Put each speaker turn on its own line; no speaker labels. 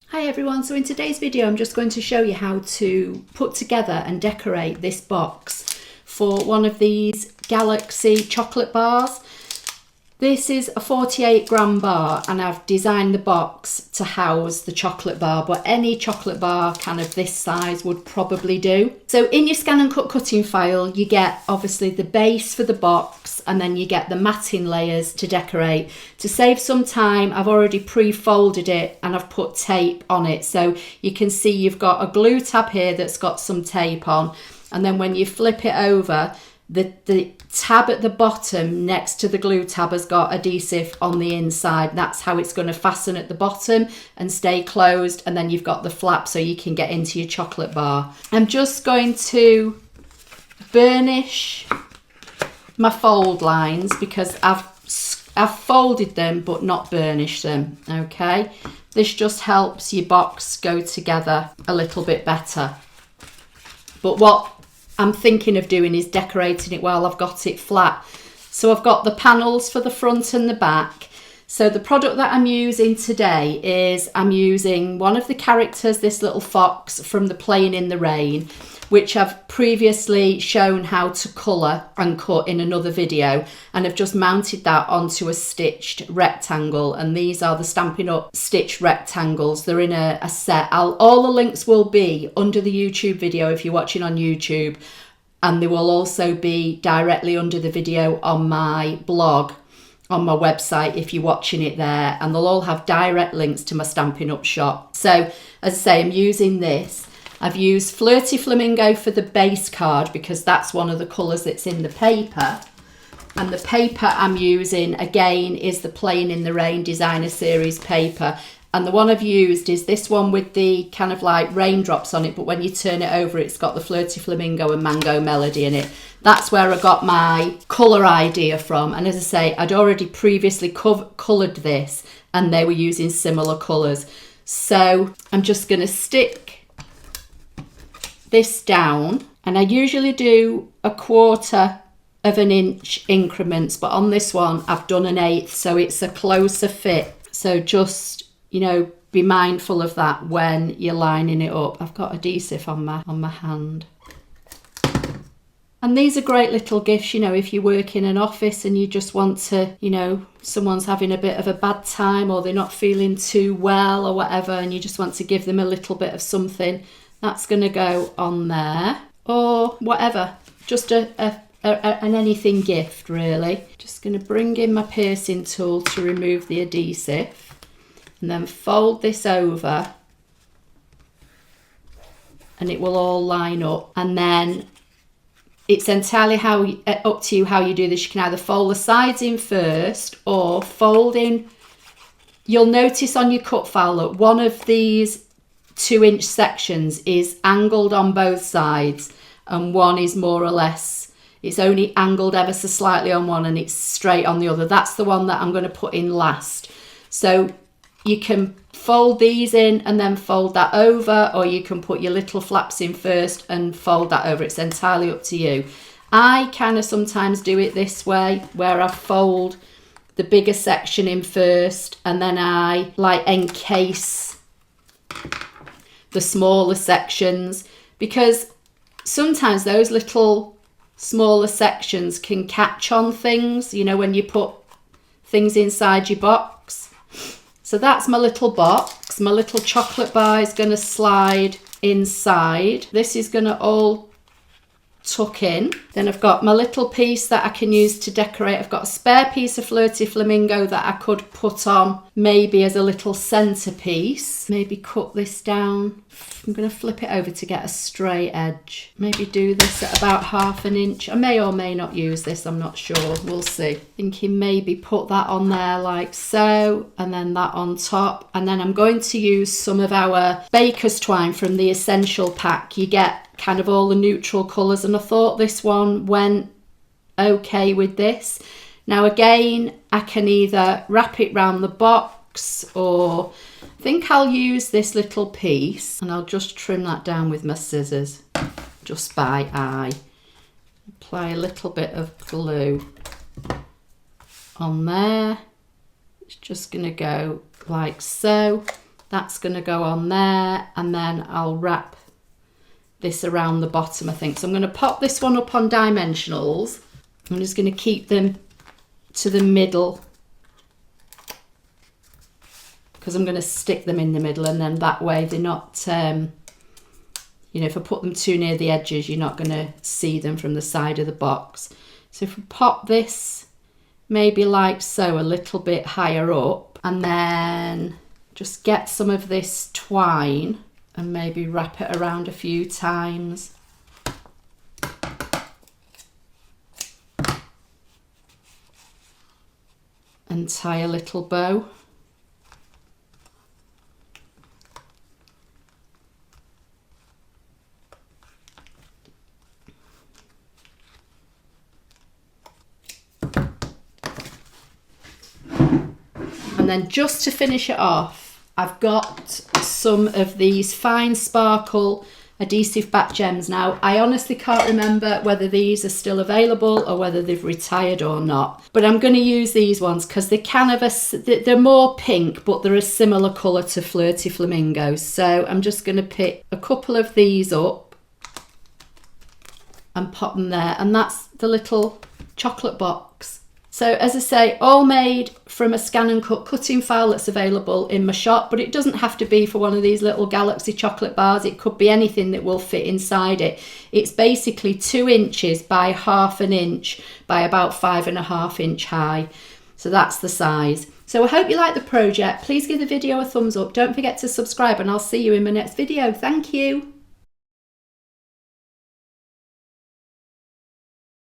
Hi everyone, so in today's video I'm just going to show you how to put together and decorate this box for one of these Galaxy chocolate bars. This is a 48 gram bar and I've designed the box to house the chocolate bar, but any chocolate bar kind of this size would probably do. So in your ScanNCut cutting file you get obviously the base for the box and then you get the matting layers to decorate. To save some time I've already pre-folded it and I've put tape on it, so you can see you've got a glue tab here that's got some tape on, and then when you flip it over, the tab at the bottom next to the glue tab has got adhesive on the inside. That's how it's going to fasten at the bottom and stay closed, and then you've got the flap so you can get into your chocolate bar. I'm just going to burnish my fold lines because I've folded them but not burnished them. Okay, this just helps your box go together a little bit better. But what I'm thinking of doing is decorating it while I've got it flat. So I've got the panels for the front and the back. So the product that I'm using today is I'm using one of the characters, this little fox from the Playing in the Rain, which I've previously shown how to colour and cut in another video, and I've just mounted that onto a stitched rectangle, and these are the Stampin' Up stitched rectangles. They're in a set. All the links will be under the YouTube video if you're watching on YouTube, and they will also be directly under the video on my blog, on my website if you're watching it there, and they'll all have direct links to my Stampin' Up shop. So as I say, I'm using this. I've used Flirty Flamingo for the base card because that's one of the colours that's in the paper. And the paper I'm using again is the Playing in the Rain Designer Series paper. And the one I've used is this one with the kind of like raindrops on it, but when you turn it over it's got the Flirty Flamingo and Mango Melody in it. That's where I got my colour idea from. And as I say, I'd already previously coloured this and they were using similar colours. So I'm just going to stick this down, and I usually do 1/4 of an inch increments, but on this one I've done 1/8, so it's a closer fit. So just, you know, be mindful of that when you're lining it up. I've got adhesive on my hand. And these are great little gifts, you know, if you work in an office and you just want to, you know, someone's having a bit of a bad time or they're not feeling too well or whatever, and you just want to give them a little bit of something. That's going to go on there, or whatever, just an anything gift really. Just going to bring in my piercing tool to remove the adhesive and then fold this over and it will all line up. And then it's entirely up to you how you do this. You can either fold the sides in first or fold in. You'll notice on your cut file that one of these 2-inch sections is angled on both sides and one is more or less, it's only angled ever so slightly on one and it's straight on the other. That's the one that I'm going to put in last. So you can fold these in and then fold that over, or you can put your little flaps in first and fold that over. It's entirely up to you. I kind of sometimes do it this way, where I fold the bigger section in first and then I like encase the smaller sections, because sometimes those little smaller sections can catch on things, you know, when you put things inside your box. So that's my little box. My little chocolate bar is going to slide inside. This is going to all tuck in. Then I've got my little piece that I can use to decorate. I've got a spare piece of Flirty Flamingo that I could put on maybe as a little centerpiece. Maybe cut this down. I'm going to flip it over to get a straight edge. Maybe do this at about 1/2 inch. I may or may not use this, I'm not sure. We'll see. Thinking maybe put that on there like so, and then that on top. And then I'm going to use some of our baker's twine from the Essential pack. You get kind of all the neutral colours, and I thought this one went okay with this. Now again, I can either wrap it round the box, or I think I'll use this little piece and I'll just trim that down with my scissors just by eye. Apply a little bit of glue on there. It's just going to go like so. That's going to go on there, and then I'll wrap this around the bottom, I think. So I'm going to pop this one up on dimensionals. I'm just going to keep them to the middle because I'm going to stick them in the middle, and then that way they're not, you know, if I put them too near the edges, you're not going to see them from the side of the box. So if we pop this maybe like so, a little bit higher up, and then just get some of this twine and maybe wrap it around a few times. And tie a little bow. And then just to finish it off, I've got some of these fine sparkle adhesive back gems. Now, I honestly can't remember whether these are still available or whether they've retired or not, but I'm going to use these ones because they're kind of they're more pink, but they're a similar colour to Flirty Flamingos. So I'm just going to pick a couple of these up and pop them there, and that's the little chocolate box. So as I say, all made from a ScanNCut cutting file that's available in my shop, but it doesn't have to be for one of these little Galaxy chocolate bars. It could be anything that will fit inside it. It's basically 2 inches by ½ an inch by about 5.5 inch high. So that's the size. So I hope you like the project. Please give the video a thumbs up. Don't forget to subscribe, and I'll see you in my next video. Thank you.